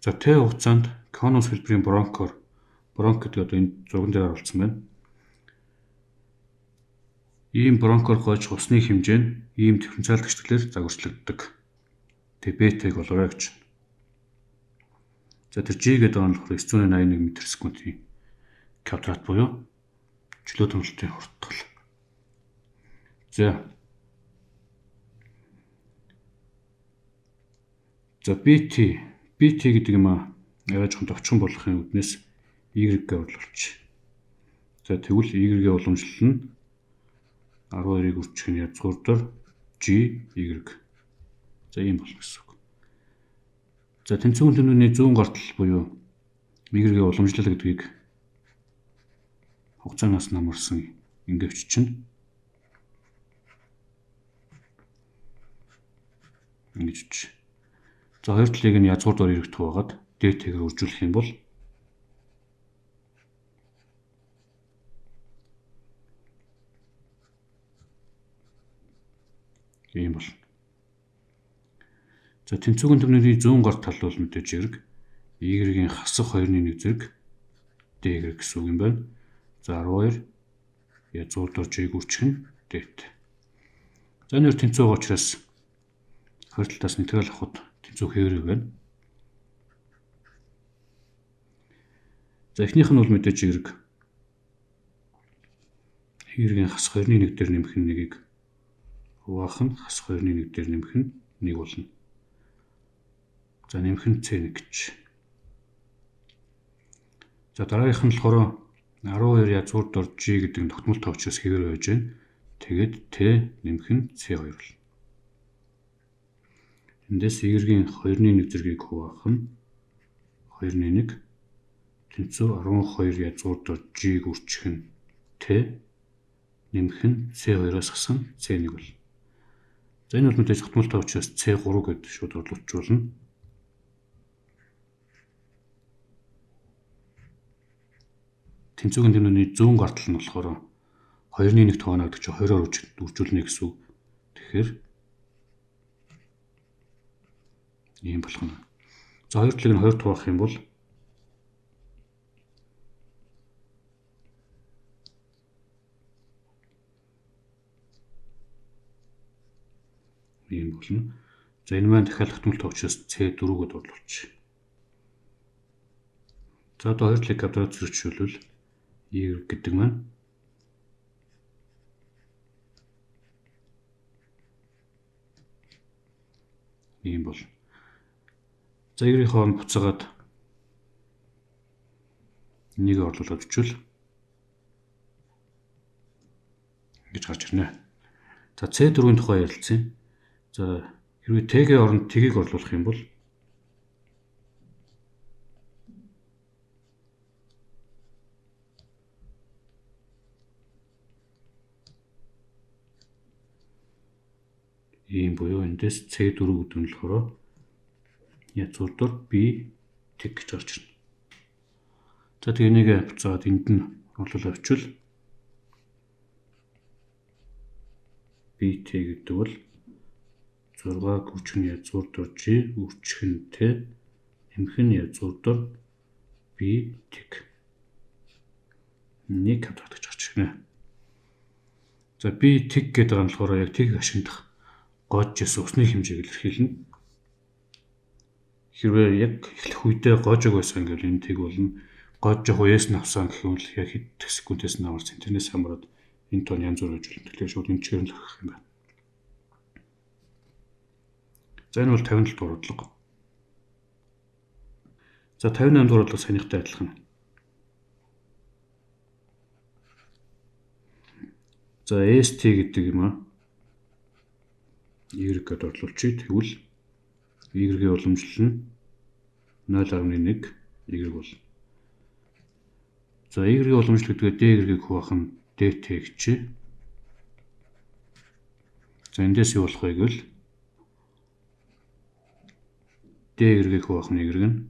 За Т хугацаанд конус хэлбэрийн бронх гэдэг одоо энэ зурган дээр харуулсан байна. Ийм бронхоор гойж усны хэмжээ нь ийм дифференциал гიშгэлээр загварчлагддаг. Тэгээ бетаг болоорой гэж. За тэр G гэдэг нь болохоор 981 м/сек квадрат буюу чөлөө томлолтын хурдтал. За BT гэдэг юм яаж хон товчхон болохын үднээс Y-гээ орлуулж. За тэгвэл Y-гээ уламжлал нь 12-ыг үржих нь язгуурдаар GY. За ийм болно гэсэн үг. За тэнцвэрийн тэмдэгний зүүн гартал буюу Y-гээ уламжлал гэдгийг хугацаанаас намарсан ингивч чинь ингэж. За хоёр талыг нь язгуурдаар эргэх тугагаад dt-гээр үржүүлэх юм бол ийм болно. За тэнцвэрийн тэмдэгний зүүн гарт тал бол мэдээж зэрэг Y-ийн хасах 2-1 зэрэг d гэсэн үг юм байна. За 12 язгуурдаар G-г үржих нь dt. За энэ тэнцвэр учраас хоёр талаас нэтгэл авахд тэнцвэр хэврэг байна. За эхнийх нь бол мэдээж зэрэг Y-ийн хасах 2-1 дээр нэмэх нь 1-ийг хуваах нь хасах 2-1 дээр нэмэх нь 1 болно. За нэмэх нь C1 гэж. За дараагийнх нь болохоор 12 язгуурдаар G гэдэг нь тогтмол товчоос хэвээр байж байна. Тэгээд T нэмэх нь C2 болно. Эндээс Y-ийн 2-1 зэргийг хуваах нь 2-1 тэнцвэр 12 язгуурдаар G-г үржих нь T нэмэх нь C2-оос хасан C1 болно. За энэ бол мэдээж тогтмол товчоос C3 гэдэг шууд орлуулчихулна. Тэнцвэрийн тэмдэгний зүүн гартал нь болохоор 2-1 тооноо гэдэг чинь 2-оор үржүүлнэ гэсэн үг. Тэгэхээр ийм болох нь. За хоёр талыг нь 2 хуваах юм бол ийм болно. За энэ маань дахиад тогтмол товчоос C4-гээд орлуулчих. За одоо хоёр талыг квадрат зэрэгжүүлвэл Y гэдэг маань ийм болно. За Y-ийн хооронд буцаагаад энийг орлуулад бичвэл ингэж гарч ирнэ. За C4-ийн тухай ярилцсан. За хэрвээ T-ийн оронд T-ийг орлуулах юм бол ийм буюу эндээс C4 гэдэг нь болохоор язгуурдаар B тэг гэж гарч ирнэ. За тэгээ энийг буцаад энд нь орлуулаад авчвал BT гэдэг бол 6-г үржих нь язгуурдаар G үржих нь T нэмэх нь язгуурдаар B тэг. Нэг квадрат гэж гарч ирнэ. За B тэг гэдэг нь болохоор яг тэг ашиглах гойжээс усны хэмжээг илэрхийлнэ. Хэрвээ яг эхлэх үедээ гойжог байсан гэвэл энэ тэг болно. Гойж хуяас нь авсан гэх юм бол яг хэд секундээс нь аварсан. Тэрнээс хамаарат энэ тон янз бүр байж болно. Тэгэхээр шууд энэ чигээр нь л харах юм байна. За энэ бол 57 дугаар бодлого. За 58 дугаар бодлого санийхтай адилхан. За ST гэдэг юм аа. Y-г орлуулчих. Тэгвэл Y-ийн уламжлал нь 0.1 Y болно. За Y-ийн уламжлал гэдгээ D-ийг хуваах нь dt гэж. За эндээс юу болох вэ гэвэл D-ийг хуваах нь Y нь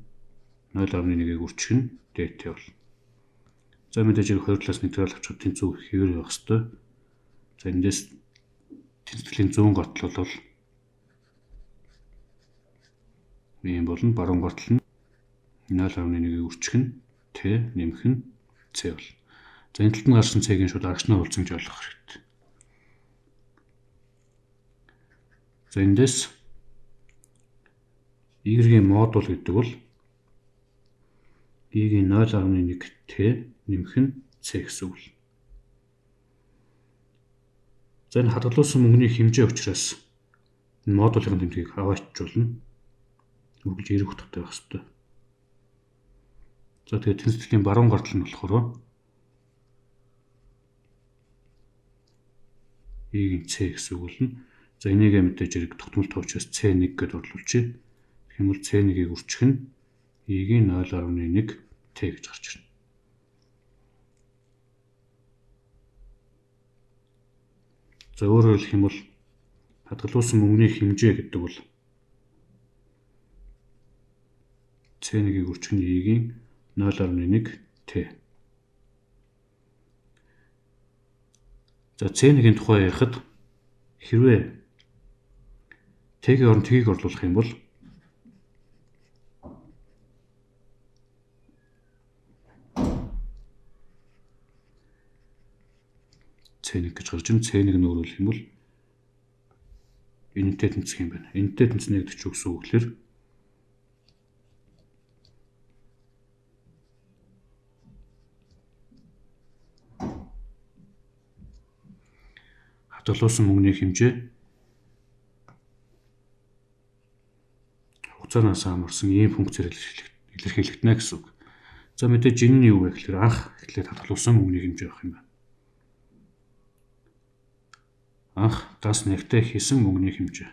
0.1-ийг үржих нь dt болно. За мэдээж хоёр талаас нэтгэл авчихад тэнцүү хэвээр явах ёстой. За эндээс тэнцвэрийн зүүн гартал бол ийм болно. Баруун гартал нь 0.1-ийг үржих нь Т, нэмэх нь С бол. За энэ талд нь гарсан С-ийн шууд агшнаар уулзамж ойлгох хэрэгтэй. За эндээс Y-ийн модуль гэдэг бол Y-ийн 0.1 Т нэмэх нь С гэсэн үг. За энэ хадгалуулсан мөнгөний хэмжээ учраас энэ модулын тэмдгийг хаваачжуулна. Үргэлж эрэг утгатай байх хэрэгтэй. За тэгээд тэнцвэрийн баруун гартал нь болохоор Y-ийн С гэсэн үг болно. За энийг мэдээж эрэг тогтмол товчоос C1 гэдээ орлуулчих. Тэгэх юм бол C1-ийг үржих нь Y-ийн 0.1 Т гэж гарч ирнэ. За өөрөөр хэлэх юм бол хадгалуулсан мөнгөний хэмжээ гэдэг бол C1-ийг үржих нь Y-ийн 0.1 Т. За C1-ийн тухай ярихад хэрвээ Т-ийн оронд Т-ийг орлуулах юм бол C1 гэж гарч ирнэ. C1 нь өөрөөр хэлэх юм бол энэтэй тэнцэх юм байна. Энэтэй тэнцэнэ гэдэг чинь үгс үгээр хадгалуулсан мөнгөний хэмжээ хугацаанаас хамаарсан ийм функцээр илэрхийлэгдэнэ гэсэн үг. За мэдээж энэ нь юу вэ гэхээр анх эхлээд хадгалуулсан мөнгөний хэмжээ авах юм байна. Анх дас нэгтэй хийсэн мөнгөний хэмжээ.